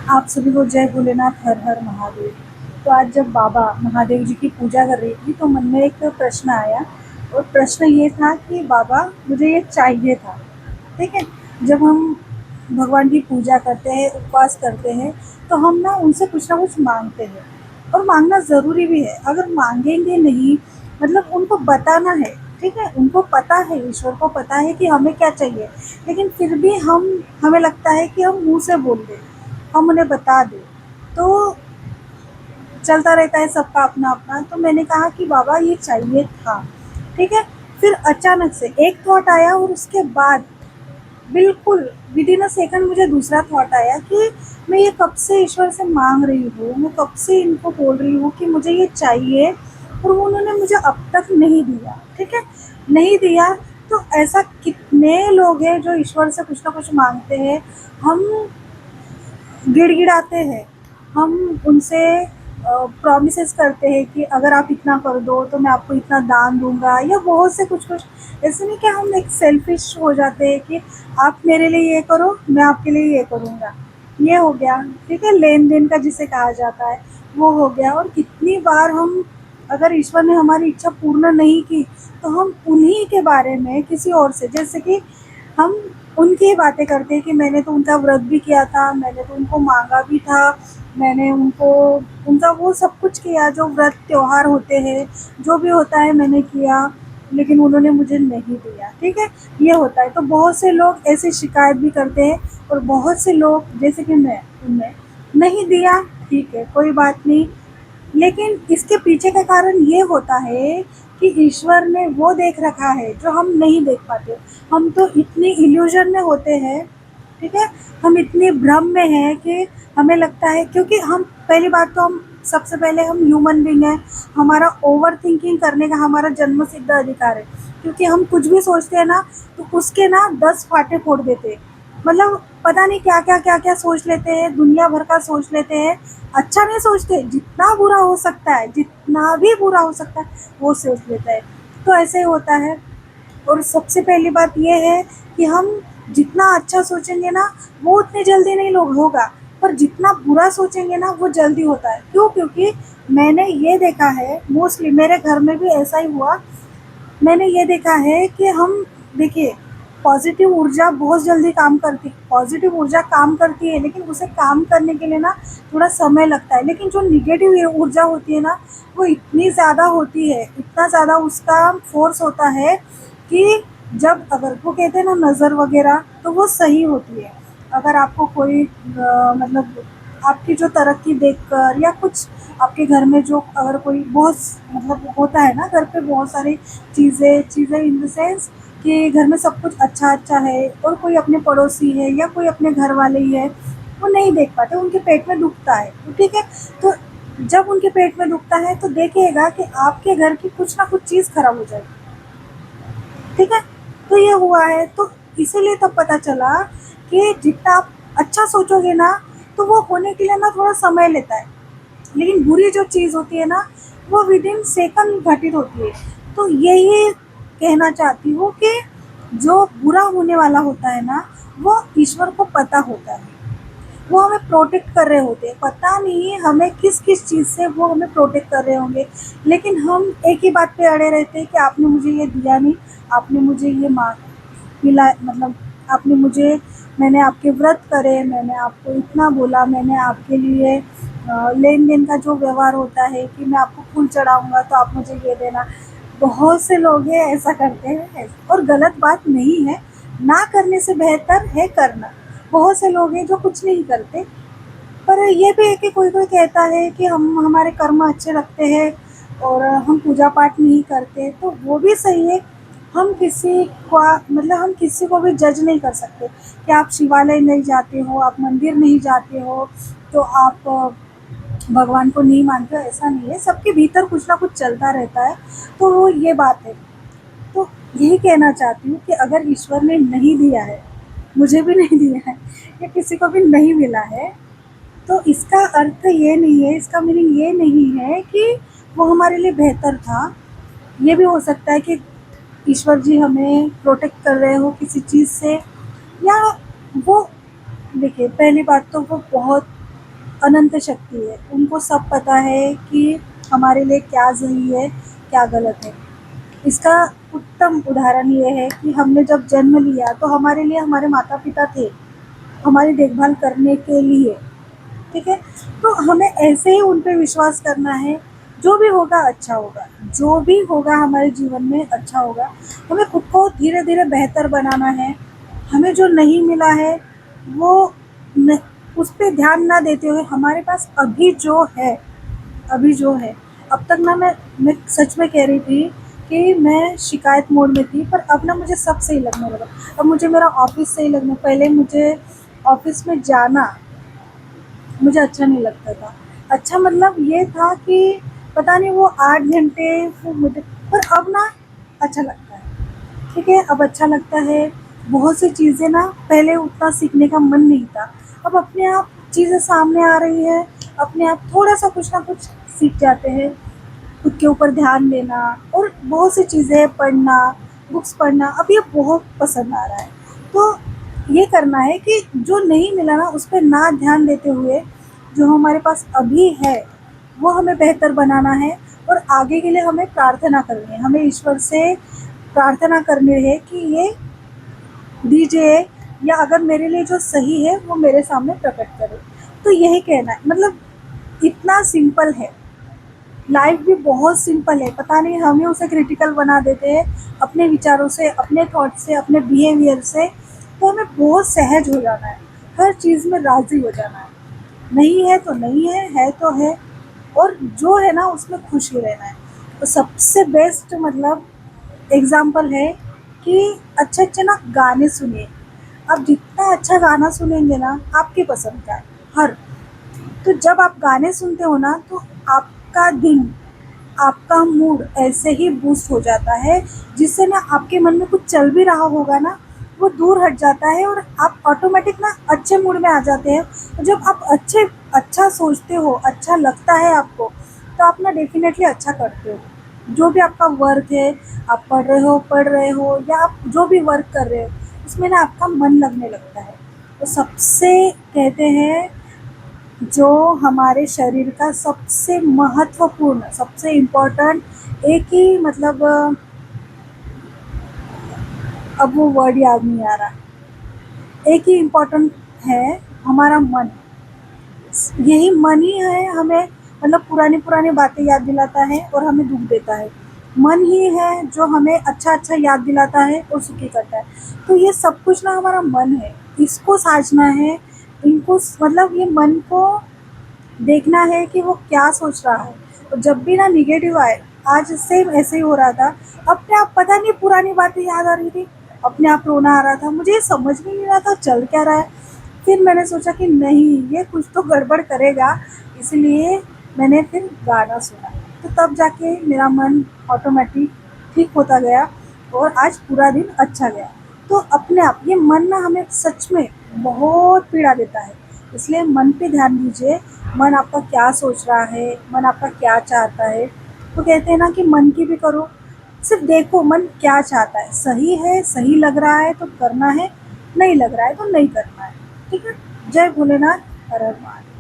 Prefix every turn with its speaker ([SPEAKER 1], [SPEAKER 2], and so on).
[SPEAKER 1] आप सभी को जय भोलेनाथ, हर हर महादेव। तो आज जब बाबा महादेव जी की पूजा कर रही थी तो मन में एक प्रश्न आया। और प्रश्न ये था कि बाबा, मुझे ये चाहिए था। ठीक है। जब हम भगवान की पूजा करते हैं, उपवास करते हैं, तो हम ना कुछ मांगते हैं। और मांगना ज़रूरी भी है। अगर मांगेंगे नहीं, मतलब उनको बताना है। ठीक है, उनको पता है, ईश्वर को पता है कि हमें क्या चाहिए। लेकिन फिर भी हमें लगता है कि हम मुंह से बोल दें, हम उन्हें बता दें। तो चलता रहता है सबका अपना अपना। तो मैंने कहा कि बाबा ये चाहिए था। ठीक है। फिर अचानक से एक थॉट आया और उसके बाद बिल्कुल विद इन अ सेकंड मुझे दूसरा थॉट आया कि मैं ये कब से ईश्वर से मांग रही हूँ, मैं कब से इनको बोल रही हूँ कि मुझे ये चाहिए, और वो उन्होंने मुझे अब तक नहीं दिया। ठीक है, नहीं दिया। तो ऐसा कितने लोग हैं जो ईश्वर से कुछ ना कुछ मांगते हैं, हम गिड़गिड़ाते हैं, हम उनसे प्रॉमिसेस करते हैं कि अगर आप इतना कर दो तो मैं आपको इतना दान दूंगा, या बहुत से कुछ कुछ। ऐसे नहीं कि हम एक सेल्फिश हो जाते हैं कि आप मेरे लिए ये करो, मैं आपके लिए ये करूँगा। ये हो गया। ठीक है, लेन देन का जिसे कहा जाता है, वो हो गया। और कितनी बार हम, अगर ईश्वर ने हमारी इच्छा पूर्ण नहीं की, तो हम उन्हीं के बारे में किसी और से, जैसे कि हम उनकी ही बातें करते हैं कि मैंने तो उनका व्रत भी किया था, मैंने तो उनको मांगा भी था, मैंने उनको उनका वो सब कुछ किया जो व्रत त्योहार होते हैं, जो भी होता है मैंने किया, लेकिन उन्होंने मुझे नहीं दिया। ठीक है, ये होता है। तो बहुत से लोग ऐसी शिकायत भी करते हैं, और बहुत से लोग जैसे कि मैं, उनने नहीं दिया। ठीक है, कोई बात नहीं। लेकिन इसके पीछे का कारण ये होता है कि ईश्वर ने वो देख रखा है जो हम नहीं देख पाते। हम तो इतनी इल्यूजन में होते हैं। ठीक है, हम इतने भ्रम में हैं कि हमें लगता है, क्योंकि हम, पहली बात तो हम, सबसे पहले हम ह्यूमन बीइंग हैं। हमारा ओवर थिंकिंग करने का हमारा जन्म सिद्ध अधिकार है। क्योंकि हम कुछ भी सोचते हैं ना, तो उसके ना 10 फाटे फोड़ देते हैं। मतलब पता नहीं क्या क्या क्या क्या सोच लेते हैं, दुनिया भर का सोच लेते हैं। अच्छा नहीं सोचते, जितना बुरा हो सकता है, जितना भी बुरा हो सकता है, वो सोच लेता है। तो ऐसे होता है। और सबसे पहली बात ये है कि हम जितना अच्छा सोचेंगे ना, वो उतनी जल्दी नहीं लोग होगा। पर जितना बुरा सोचेंगे ना, वो जल्दी होता है। क्यों? क्योंकि मैंने ये देखा है, मोस्टली मेरे घर में भी ऐसा ही हुआ। मैंने ये देखा है कि हम, देखिए, पॉजिटिव ऊर्जा बहुत जल्दी काम करती, पॉजिटिव ऊर्जा काम करती है, लेकिन उसे काम करने के लिए ना थोड़ा समय लगता है। लेकिन जो निगेटिव ऊर्जा होती है ना, वो इतनी ज़्यादा होती है, इतना ज़्यादा उसका फोर्स होता है कि जब, अगर वो कहते हैं ना नज़र वगैरह, तो वो सही होती है। अगर आपको कोई मतलब आपकी जो तरक्की देखकर, या कुछ आपके घर में जो, अगर कोई बहुत, मतलब होता है ना घर पे बहुत सारी चीज़ें चीज़ें इन द सेंस कि घर में सब कुछ अच्छा अच्छा है, और कोई अपने पड़ोसी है या कोई अपने घर वाले ही है, वो नहीं देख पाते, उनके पेट में दुखता है। तो ठीक है, तो जब उनके पेट में दुखता है तो देखिएगा कि आपके घर की कुछ ना कुछ चीज़ खराब हो जाएगी। ठीक है, तो ये हुआ है। तो इसीलिए तब पता चला कि जितना आप अच्छा सोचोगे ना, तो वो होने के लिए ना थोड़ा समय लेता है। लेकिन बुरी जो चीज़ होती है ना, वो विद इन सेकंड घटित होती है। तो यही कहना चाहती हूँ कि जो बुरा होने वाला होता है ना, वो ईश्वर को पता होता है। वो हमें प्रोटेक्ट कर रहे होते हैं, पता नहीं हमें किस किस चीज़ से वो हमें प्रोटेक्ट कर रहे होंगे। लेकिन हम एक ही बात पे अड़े रहते हैं कि आपने मुझे ये दिया नहीं, आपने मुझे ये मिला, मतलब आपने मुझे, मैंने आपके व्रत करे, मैंने आपको इतना बोला, मैंने आपके लिए लेन देन का जो व्यवहार होता है कि मैं आपको फूल चढ़ाऊँगा तो आप मुझे ये देना। बहुत से लोग हैं ऐसा करते हैं, और गलत बात नहीं है। ना करने से बेहतर है करना। बहुत से लोग हैं जो कुछ नहीं करते। पर ये भी है कि कोई कोई कहता है कि हम हमारे कर्म अच्छे रखते हैं और हम पूजा पाठ नहीं करते, तो वो भी सही है। हम किसी को, मतलब हम किसी को भी जज नहीं कर सकते कि आप शिवालय नहीं जाते हो, आप मंदिर नहीं जाते हो, तो आप भगवान को नहीं मानते हो। ऐसा नहीं है, सबके भीतर कुछ ना कुछ चलता रहता है। तो वो ये बात है। तो यही कहना चाहती हूँ कि अगर ईश्वर ने नहीं दिया है, मुझे भी नहीं दिया है, या किसी को भी नहीं मिला है, तो इसका अर्थ ये नहीं है, इसका मीनिंग ये नहीं है कि वो हमारे लिए बेहतर था। ये भी हो सकता है कि ईश्वर जी हमें प्रोटेक्ट कर रहे हो किसी चीज़ से, या वो, देखिए, पहली बात तो वो बहुत अनंत शक्ति है, उनको सब पता है कि हमारे लिए क्या सही है, क्या गलत है। इसका उत्तम उदाहरण ये है कि हमने जब जन्म लिया तो हमारे लिए हमारे माता-पिता थे, हमारी देखभाल करने के लिए, ठीक है? तो हमें ऐसे ही उन पे विश्वास करना है, जो भी होगा अच्छा होगा, जो भी होगा हमारे जीवन में अच्छा होगा। हमें खुद को धीरे-धीरे बेहतर बनाना है, हमें जो नहीं मिला है वो न उस पे ध्यान ना देते हुए हमारे पास अभी जो है, अब तक ना मैं सच में कह रही थी कि मैं शिकायत मोड में थी, पर अब ना मुझे सब सही लगने लगा। अब मुझे मेरा ऑफ़िस सही लगने पहले मुझे ऑफ़िस में जाना मुझे अच्छा नहीं लगता था। अच्छा मतलब ये था कि पता नहीं वो 8 घंटे वो मुझे पर अब ना अच्छा लगता है, ठीक है? अब अच्छा लगता है, बहुत सी चीज़ें ना पहले उतना सीखने का मन नहीं था, अब अपने आप चीज़ें सामने आ रही है, अपने आप थोड़ा-सा कुछ ना कुछ सीख जाते हैं। खुद के ऊपर ध्यान देना और बहुत सी चीज़ें पढ़ना, बुक्स पढ़ना अब ये बहुत पसंद आ रहा है। तो ये करना है कि जो नहीं मिला ना उस पे ना ध्यान देते हुए जो हमारे पास अभी है, वो हमें बेहतर बनाना है और आगे के लिए हमें प्रार्थना करनी है। हमें ईश्वर से प्रार्थना करनी है कि ये दीजिए या अगर मेरे लिए जो सही है वो मेरे सामने प्रकट करे। तो यही कहना है मतलब इतना सिंपल है। लाइफ भी बहुत सिंपल है, पता नहीं हम ही उसे क्रिटिकल बना देते हैं अपने विचारों से, अपने थॉट से, अपने बिहेवियर से। तो हमें बहुत सहज हो जाना है, हर चीज़ में राज़ी हो जाना है। नहीं है तो नहीं है तो है और जो है ना उसमें खुश ही रहना है। तो सबसे बेस्ट मतलब एग्ज़ाम्पल है कि अच्छे-अच्छे ना गाने सुनिए। आप जितना अच्छा गाना सुनेंगे ना आपकी पसंद का है, हर तो जब आप गाने सुनते हो ना तो आपका दिन, आपका मूड ऐसे ही बूस्ट हो जाता है जिससे ना आपके मन में कुछ चल भी रहा होगा ना वो दूर हट जाता है और आप ऑटोमेटिक ना अच्छे मूड में आ जाते हैं। और जब आप अच्छा सोचते हो, अच्छा लगता है आपको, तो आप ना डेफ़िनेटली अच्छा करते हो। जो भी आपका वर्क है, आप पढ़ रहे हो या आप जो भी वर्क कर रहे हो, उसमें ना आपका मन लगने लगता है। तो सबसे कहते हैं जो हमारे शरीर का सबसे महत्वपूर्ण, सबसे इम्पोर्टेंट एक ही मतलब अब वो वर्ड याद नहीं आ रहा। एक ही इम्पोर्टेंट है हमारा मन। यही मन ही है हमें मतलब पुरानी-पुरानी बातें याद दिलाता है और हमें दुःख देता है। मन ही है जो हमें अच्छा-अच्छा याद दिलाता है और सुखी करता है। तो ये सब कुछ ना हमारा मन है, इसको साझना है, इनको मतलब ये मन को देखना है कि वो क्या सोच रहा है। और जब भी ना नेगेटिव आए, आज सेम ऐसे ही हो रहा था, अपने आप पता नहीं पुरानी बातें याद आ रही थी, अपने आप रोना आ रहा था, मुझे ये समझ में नहीं रहा था चल क्या रहा है। फिर मैंने सोचा कि नहीं ये कुछ तो गड़बड़ करेगा, इसलिए मैंने फिर गाना सुना। तो तब जाके मेरा मन ऑटोमेटिक ठीक होता गया और आज पूरा दिन अच्छा गया। तो अपने आप ये मन ना हमें सच में बहुत पीड़ा देता है, इसलिए मन पे ध्यान दीजिए। मन आपका क्या सोच रहा है, मन आपका क्या चाहता है। तो कहते हैं ना कि मन की भी करो, सिर्फ देखो मन क्या चाहता है, सही लग रहा है तो करना है, नहीं लग रहा है तो नहीं करना है। ठीक है? जय भोलेनाथ, हर हर महादेव।